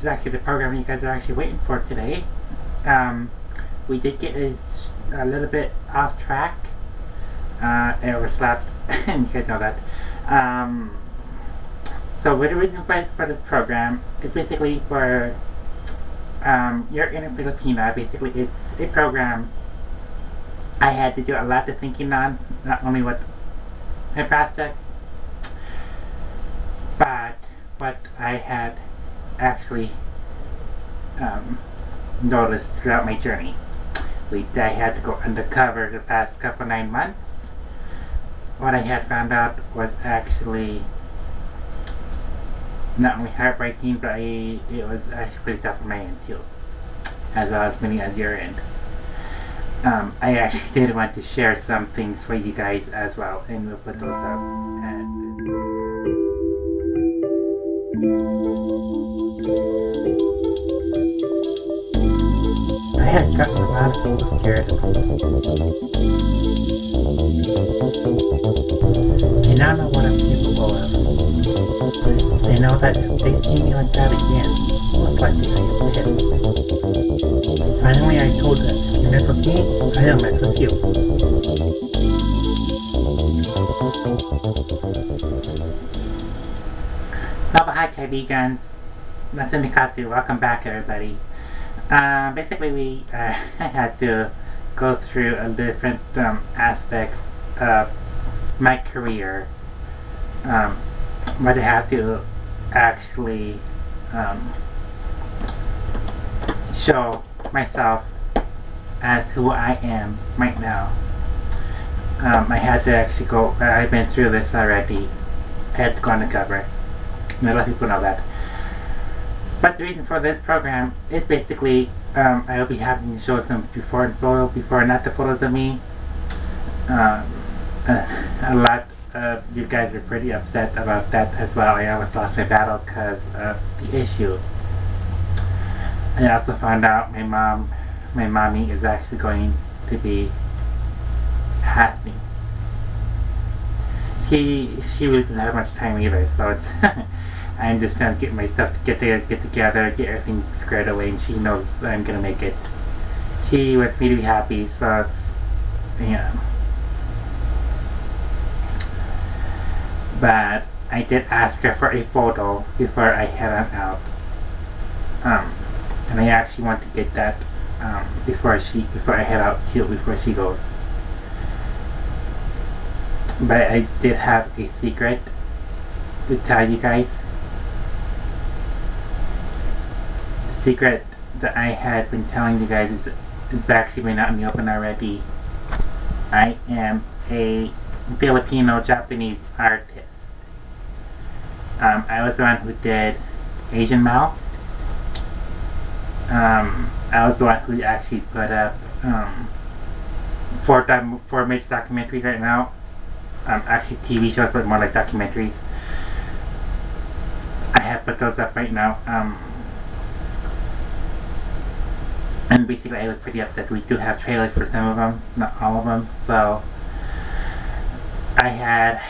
is actually the program you guys are actually waiting for today. We did get a little bit off track. It overslept, and you guys know that. So the reason for this program is basically for your Inner Filipina. Basically, it's a program I had to do a lot of thinking on, not only with my prospects, but what I had actually noticed throughout my journey. I had to go undercover the past couple 9 months. What I had found out was actually not only heartbreaking, but it was actually pretty tough on my end too, as well as many as your end. I actually did want to share some things for you guys as well, and we'll put those up. I had gotten a lot of people scared. They now know what I'm capable of. They know that if they see me like that again, most likely I get pissed. Finally, I told them, if you mess with me, I'll mess with you. Hi Kaibigan, NATSUMI KATOU, welcome back everybody. Basically we had to go through a different aspects of my career, but I have to actually show myself as who I am right now. I had to actually go, I've been through this already. I had to go undercover. A lot of people know that. But the reason for this program is basically I will be having to show some before and after photos of me. A lot of you guys are pretty upset about that as well. I almost lost my battle because of the issue. I also found out my mommy is actually going to be passing. She really doesn't have much time either, so it's I'm just trying to get my stuff to get together, get everything squared away, and she knows I'm gonna make it. She wants me to be happy, so it's, yeah. But I did ask her for a photo before I head on out, and I actually want to get that before I head out too, before she goes. But I did have a secret to tell you guys. The secret that I had been telling you guys is actually been out in the open already. I am a Filipino-Japanese artist. I was the one who did Asian Mouth. I was the one who actually put up 4 major documentaries right now. Actually TV shows, but more like documentaries. I have put those up right now. And basically I was pretty upset. We do have trailers for some of them, not all of them, so I had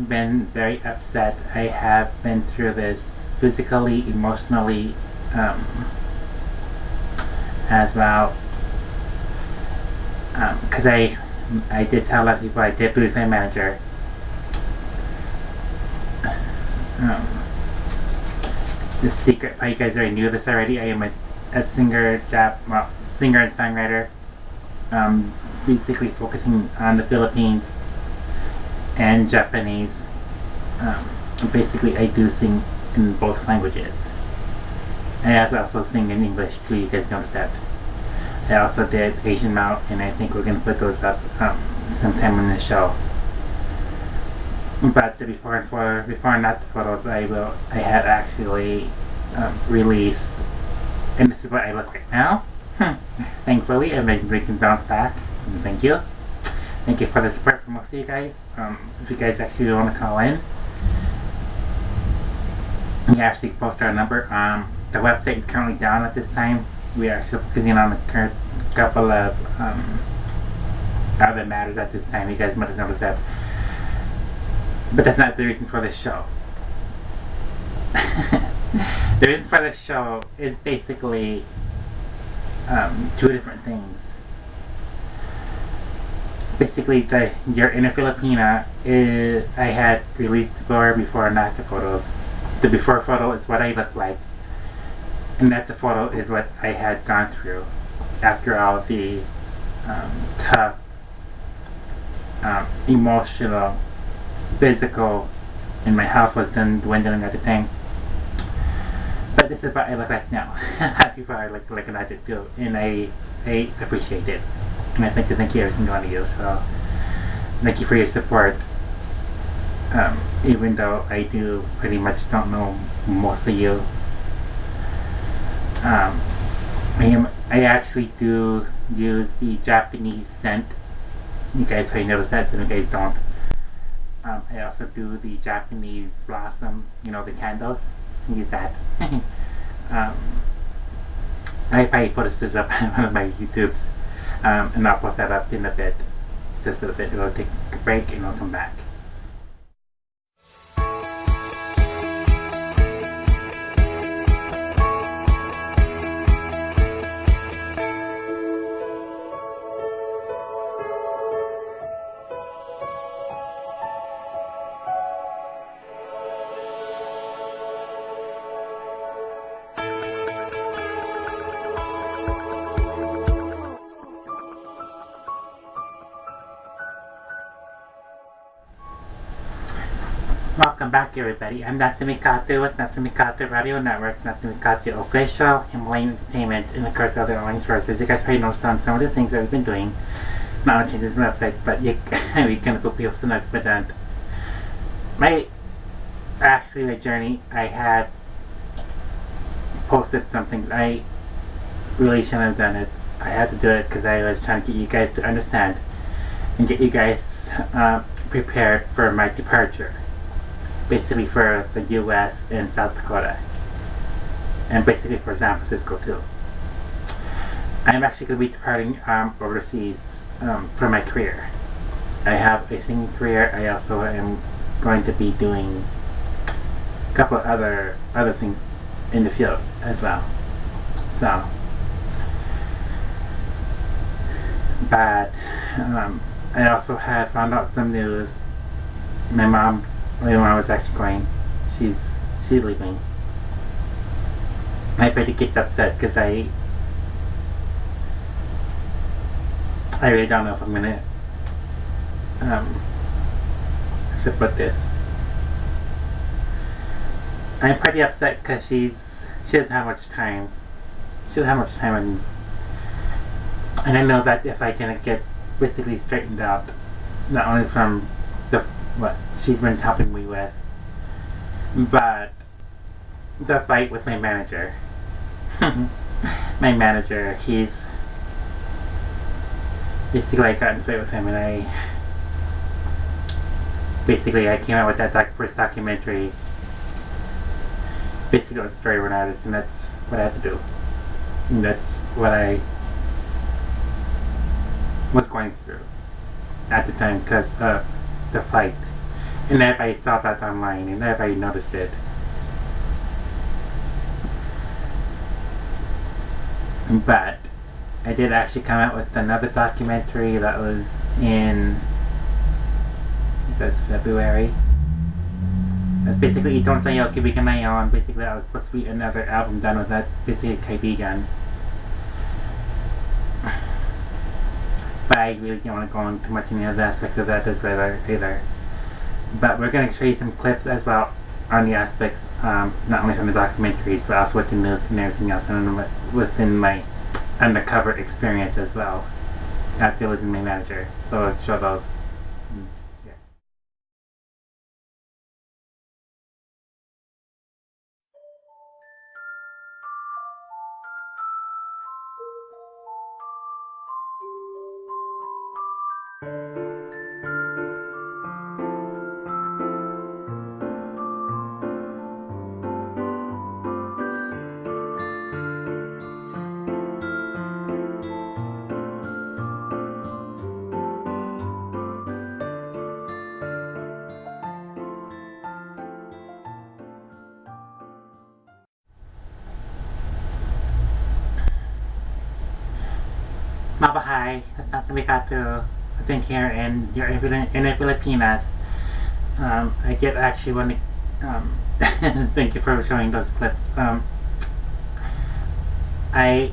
been very upset. I have been through this physically, emotionally, as well. Because I did tell a lot of people I did lose my manager. The secret, you guys already knew this already. I am a singer, singer and songwriter. Basically focusing on the Philippines and Japanese. Basically, I do sing in both languages. I also sing in English too. You guys noticed that. I also did Asian Mouth, and I think we're gonna put those up sometime in the show. But the before and after photos, I had actually released, and this is what I look like now. Thankfully, and we can bounce back. And thank you for the support from most of you guys. If you guys actually want to call in, you actually post our number. The website is currently down at this time. We are still focusing on the current couple of other matters at this time. You guys might have noticed that. But that's not the reason for this show. The reason for the show is basically two different things. Basically, your Inner Filipina is I had released before and after photos. The before photo is what I look like, and after photo is what I had gone through after all the tough, emotional, physical, and my health was done dwindling at the time. But this is what I look like now. As before I look like I did too, and I appreciate it. And I thank you every single one of you. So thank you for your support. Even though I do pretty much don't know most of you. I actually do use the Japanese scent. You guys probably noticed that, some of you guys don't. I also do the Japanese blossom, the candles. Use that. I probably post this up on one of my YouTubes, and I'll post that up in a bit. Just a bit. We'll take a break and I'll come back. Welcome back, everybody. I'm NATSUMI KATOU with NATSUMI KATOU Radio Network, NATSUMI KATOU Official, Himalayan Entertainment, and of course other online sources. You guys probably know some of the things that we've been doing. Not only changes my website, but we can go people to with that. My journey, I had posted something. I really shouldn't have done it. I had to do it because I was trying to get you guys to understand and get you guys prepared for my departure. Basically for the US and South Dakota. And basically for San Francisco too. I'm actually going to be departing overseas for my career. I have a singing career. I also am going to be doing a couple of other things in the field as well. So, but I also had found out some news. My mom was actually going. She's leaving. I pretty get upset because I really don't know if I'm gonna I should put this. I'm pretty upset because she doesn't have much time. She doesn't have much time, and I know that if I can get basically straightened out, not only from what she's been helping me with, but the fight with my manager. My manager, he's basically, I got in a fight with him, and I came out with that first documentary. Basically, it was a story of an artist, and that's what I had to do. And that's what I was going through at the time because of the fight. And everybody saw that online, and everybody noticed it. But I did actually come out with another documentary that was in February. That's basically Itong Sa'yo, Kaibigan na Yon. Basically, that was supposed to be another album done with that, basically Kaibigan. But I really don't want to go into too much in the other aspects of that either. But we're going to show you some clips as well on the aspects, not only from the documentaries, but also with the news and everything else, and within my undercover experience as well, after losing my manager. So let's show those. Mabahay, Natsumi KATOU. I think here in your Inner Filipinas, I did actually want to thank you for showing those clips. I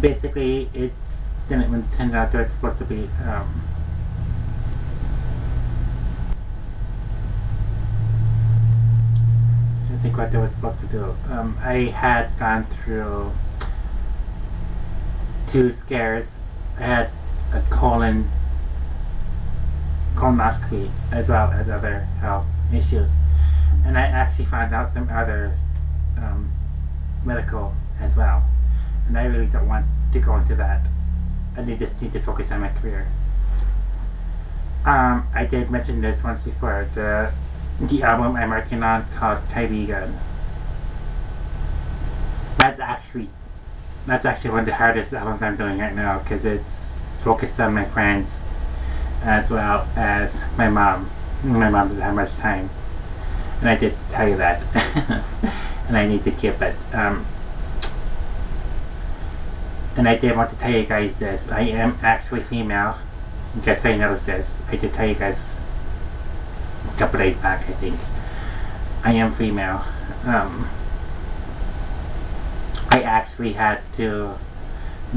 basically it's didn't turn out that it's supposed to be. I think what they were supposed to do. I had gone through 2 scares. I had a colonoscopy as well as other health issues, and I actually found out some other medical as well. And I really don't want to go into that. I just need to focus on my career. I did mention this once before. The album I'm working on called Kaibigan. That's actually one of the hardest albums I'm doing right now because it's focused on my friends as well as my mom. My mom doesn't have much time, and I did tell you that, and I need to keep it. And I did want to tell you guys this. I am actually female. In case I noticed this, I did tell you guys a couple days back, I think. I am female. I actually had to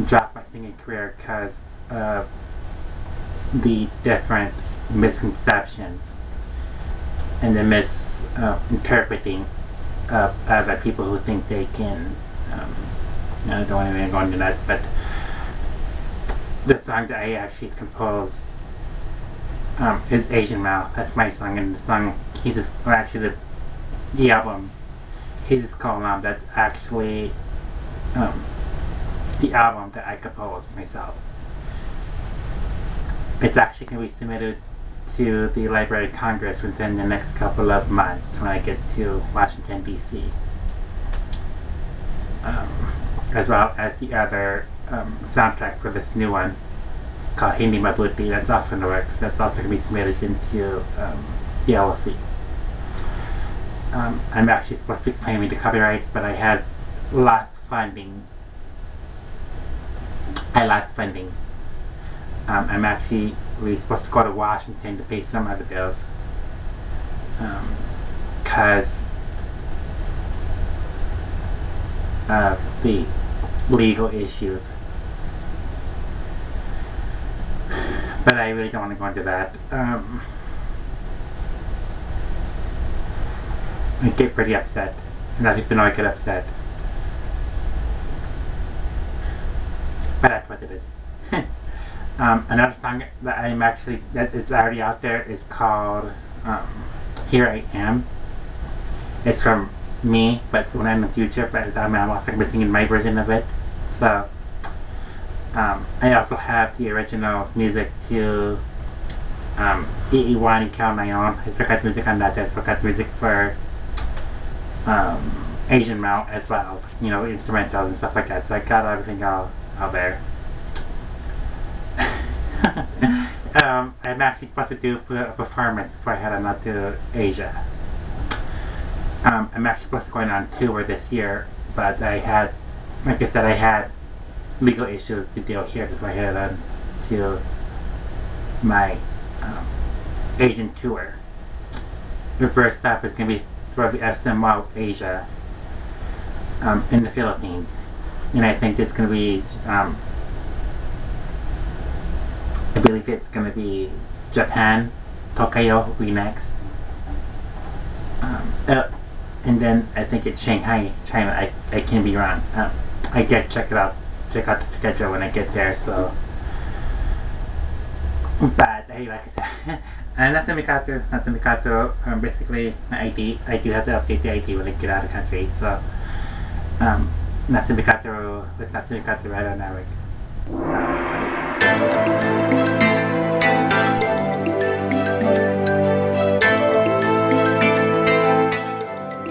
drop my singing career because of the different misconceptions and the misinterpreting of other people who think they can. I don't want to go into that, but the song that I actually composed is Asian Mouth. That's my song, and the song the album Jesus Call Mom. That's actually the album that I composed myself. It's actually going to be submitted to the Library of Congress within the next couple of months when I get to Washington, D.C. As well as the other soundtrack for this new one called Hindi Mabuti. That's also in the works. That's also going to be submitted into the LLC. I'm actually supposed to be claiming the copyrights, but I had lost funding. I'm actually supposed to go to Washington to pay some other bills because of the legal issues. But I really don't want to go into that. I get pretty upset. A lot of people know I get upset. But that's what it is. Another song that is already out there is called Here I Am. It's from me, but it's when I'm in the future, but I'm also going to be singing my version of it. So, I also have the original music to Iiwan Ikaw Na Yon. I still got music on that. I still got music for Asian Mount as well. You know, instrumentals and stuff like that. So I got everything out there. I'm actually supposed to do a performance before I head on out to Asia. I'm actually supposed to go on tour this year, but I had legal issues to deal here before I head on to my Asian tour. The first stop is going to be through the SMO Asia in the Philippines, and I think it's going to be I believe it's going to be Japan, Tokyo will be next, and then I think it's Shanghai, China. I can be wrong. I get check out the schedule when I get there. So, but hey, like I said, Natsumi KATOU. Basically, my ID. I do have to update the ID when I get out of the country. So, Natsumi KATOU with Natsumi KATOU right on network.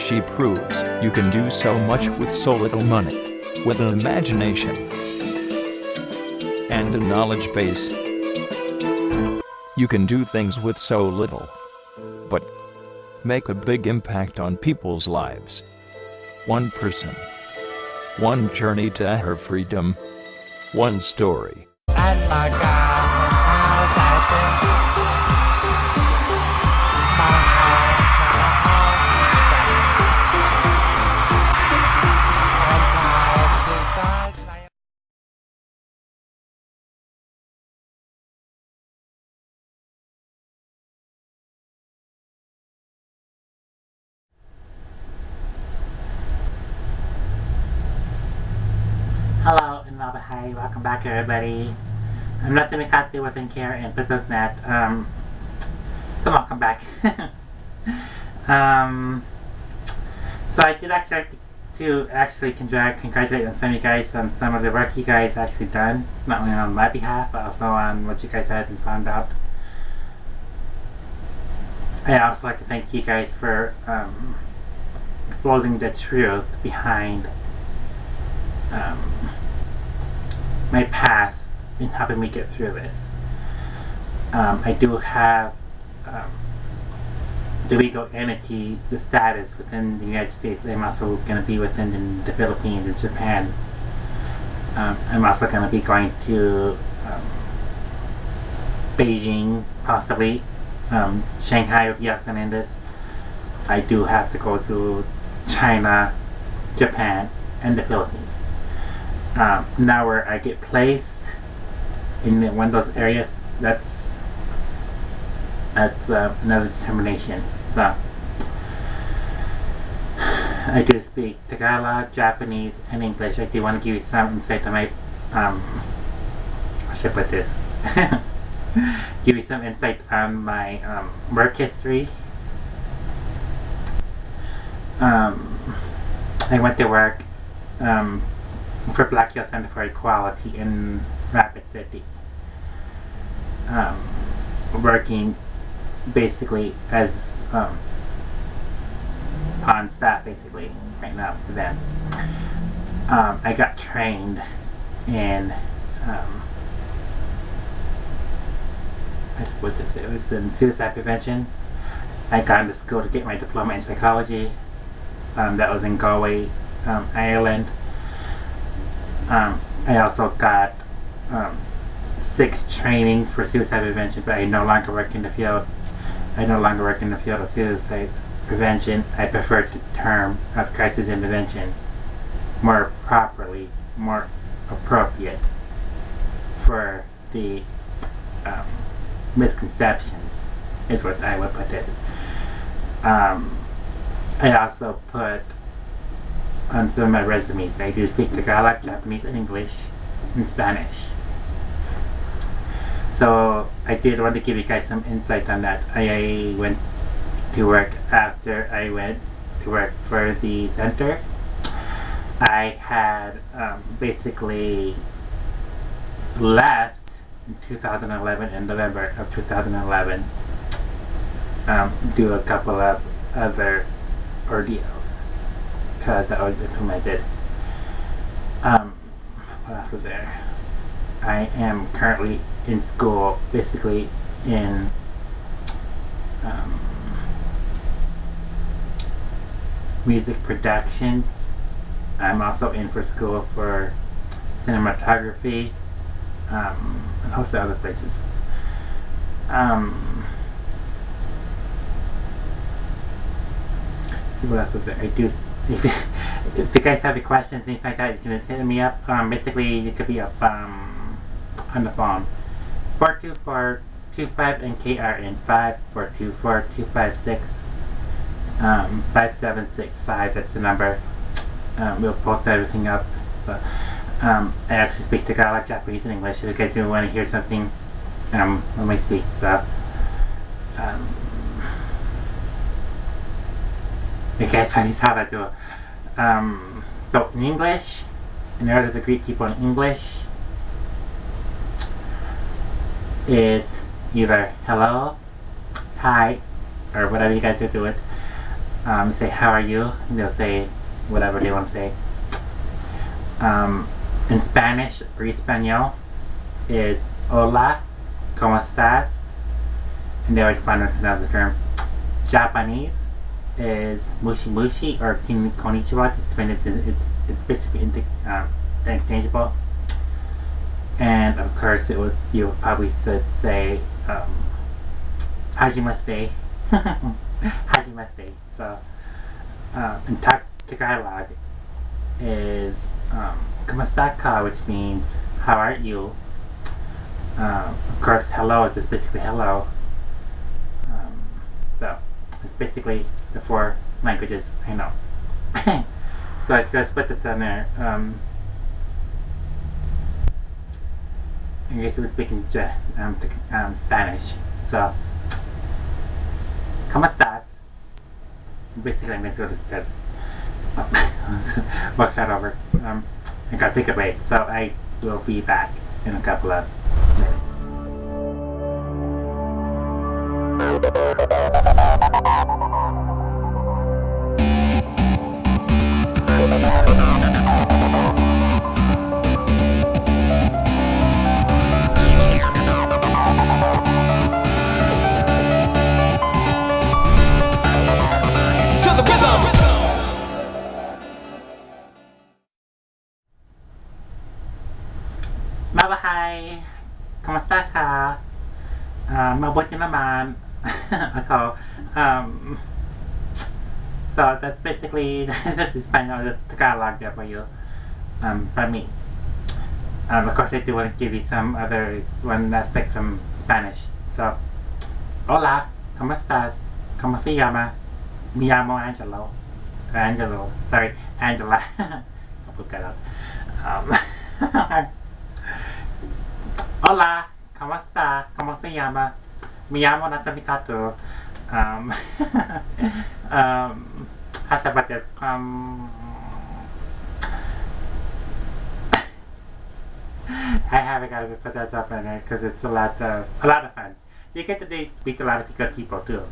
She proves you can do so much with so little money, with an imagination and a knowledge base. You can do things with so little, but make a big impact on people's lives. One person. One journey to her freedom. One story. Hello and hi, welcome back everybody. I'm NATSUMI KATOU with IMPRISONMENT and IMPRISONMENT. So welcome back. So I did actually like to congratulate on some of you guys on some of the work you guys actually done, not only on my behalf but also on what you guys had and found out. I also like to thank you guys for exposing the truth behind my past in helping me get through this. I do have the legal entity, the status within the United States. I'm also going to be within the Philippines and Japan. I'm also going to be going to Beijing, possibly Shanghai with Yes and Indus. I do have to go to China, Japan, and the Philippines. Now where I get placed in one of those areas, that's another determination. So I do speak Tagalog, Japanese, and English. I do want to give you some insight on my how should I put this? Give you some insight on my work history. I went to work for Black Hills Center for Equality in Rapid City, working basically as on staff basically right now for them. I got trained in it was in suicide prevention. I got into school to get my diploma in psychology. That was in Galway, Ireland. I also got 6 trainings for suicide prevention, but I no longer work in the field. I no longer work in the field of suicide prevention. I prefer the term of crisis intervention, more properly, more appropriate for the misconceptions, is what I would put it. I also put on some of my resumes I do speak Tagalog, Japanese, and English, and Spanish. So I did want to give you guys some insight on that. I went to work after I went to work for the center. I had basically left in 2011, in November of 2011, do a couple of other ordeals because that was implemented. What else was there? I am currently in school, basically in music productions. I'm also in for school for cinematography, and also other places. See what else was there? I do. If you guys have any questions, anything like that, you can just hit me up. Basically, you could be up on the phone. 424-25 and KRN 5-424-256 5765. That's the number. We'll post everything up. So I actually speak Tagalog, Japanese, and English. If you guys want to hear something when we speak, so you guys probably saw that too. So in English, in order to greet people in English, is either hello, hi, or whatever you guys are doing. You say how are you, and they'll say whatever they want to say. In Spanish or Espanol is hola, ¿cómo estás? And they respond with another term. Japanese is mushi mushi or konnichiwa. Just depending. It's basically interchangeable. And of course, you probably should say hajimashite. Hajimashite. So in Tagalog is "Kamusta ka," which means "How are you?" Of course, hello is just basically hello. So it's basically the 4 languages I know. So I just put it down there. I guess he was speaking Spanish. So, ¿Cómo estás? Basically, I'm going to go to start. We'll start over. I gotta take a break, so I will be back in a couple of minutes. Mabuhay! Kamusta ka? Mabuti naman. Ako. So that's basically that's Spanish, the Tagalog there for you. For me. Of course, I do want to give you some other aspects from Spanish. So, hola, ¿cómo estás? ¿Cómo se llama? Me llamo Angelo. Angelo. Sorry, Angela. I'll put that up. Hola, ¿cómo está? ¿Cómo se llama? Me llamo NATSUMI KATOU. How should I put this? I haven't got to put that up in there because it's a lot of fun. You get to meet a lot of good people too.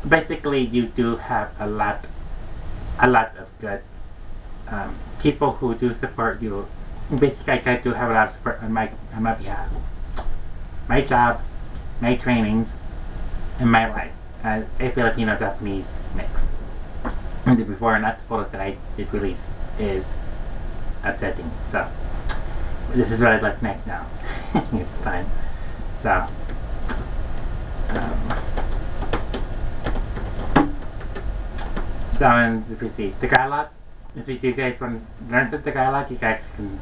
Basically, you do have a lot of good people who do support you. Basically, I do have a lot of support on my behalf. My job, my trainings, and my life as a Filipino-Japanese mix. And the before and after photos that I did release is upsetting. So this is what I'd look like now. It's fine. So if you see Tagalog, if you guys want to learn some Tagalog, you guys can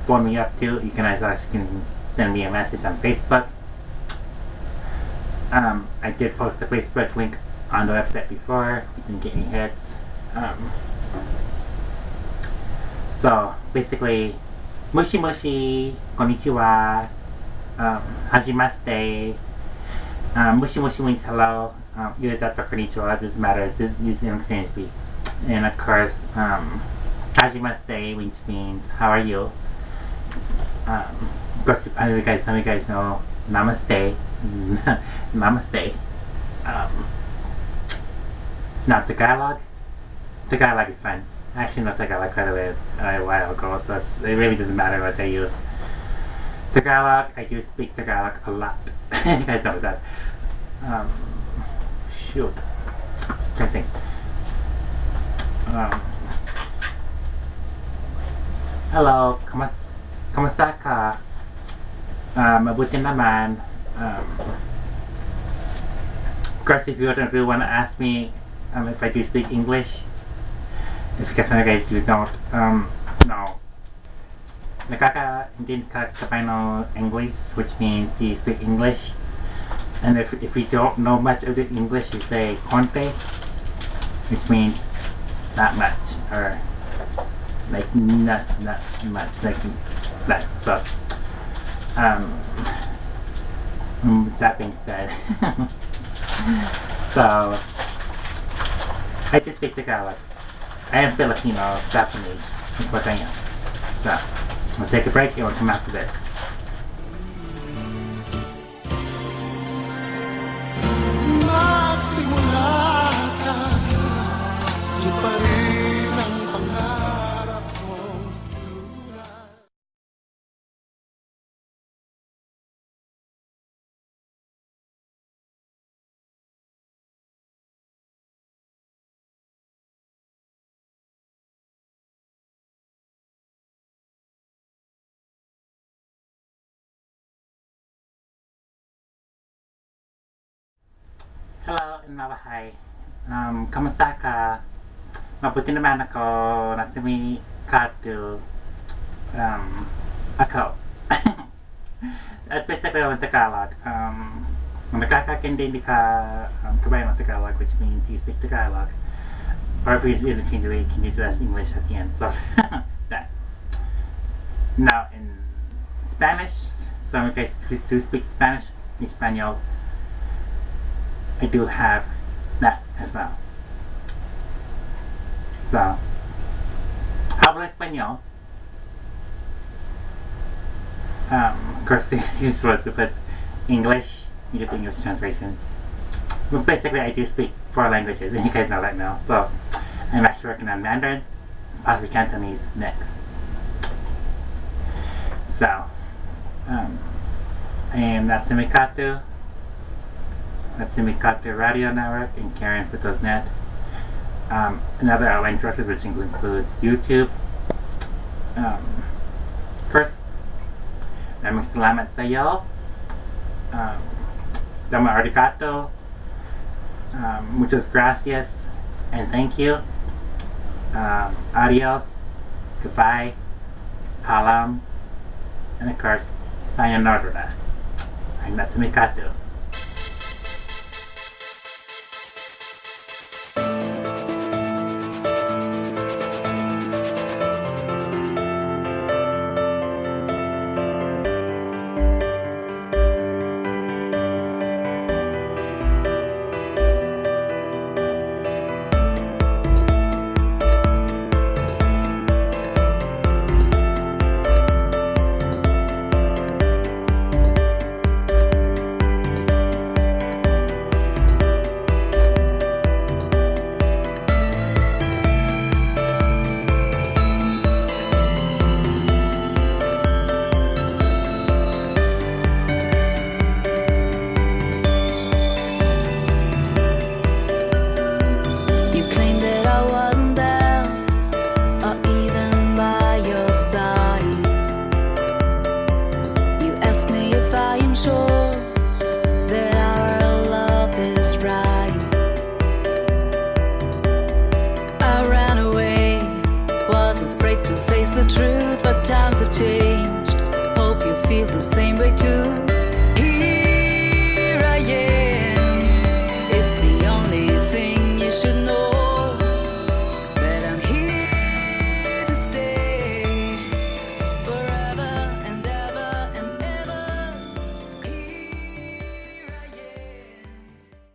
phone me up too. You can actually send me a message on Facebook. I did post a Facebook link on the website before. We didn't get any hits. So basically, mushi mushi, konnichiwa, hajimashite. Mushi mushi means hello. Either that or konnichiwa, doesn't matter. Just use interchangeably. And of course, hajimashite, which means how are you? Of course, some of you guys know namaste. Namaste. Now Tagalog. Tagalog is fine. I actually know Tagalog quite a while ago, so it really doesn't matter what I use. Tagalog, I do speak Tagalog a lot. You guys know that. Shoot. I think. Hello, kamusta ka? Mabuti naman. Of course, if you really want to ask me if I do speak English, it's because some of you guys do don't know. Nakakaintindi ka ng English, which means do you speak English? And if you don't know much of the English, you say konti, which means not much, or like not much, like that. So, that being said, so I just speak Tagalog. I am Filipino, Japanese. That's what I am. So, we'll take a break and we'll come after this. Mahal. Kamusta ka? Mabuti naman ako. Natsumi KATOU. Ako. That's basically in Tagalog. Nakakakintindi ka kabayan ng Tagalog, which means you speak Tagalog. Or if you interchangeably, you can use it as English at the end. So that. Now in Spanish, some of you guys who do speak Spanish, Espanol, I do have that as well. So, hablo español. Of course, you're supposed to put English, you get the English translation. But basically, I do speak 4 languages, and you guys know that now. So, I'm actually working on Mandarin, possibly Cantonese next. So, I am NATSUMI KATOU, NATSUMI KATOU Radio Network, and Karen Net. Another online sources, which includes YouTube. First, maraming salamat sa iyo. Domo arigato. Muchas gracias and thank you. Adios. Goodbye. Palam. And of course, sayonara. I'm NATSUMI KATOU. The truth, but times have changed. Hope you feel the same way too.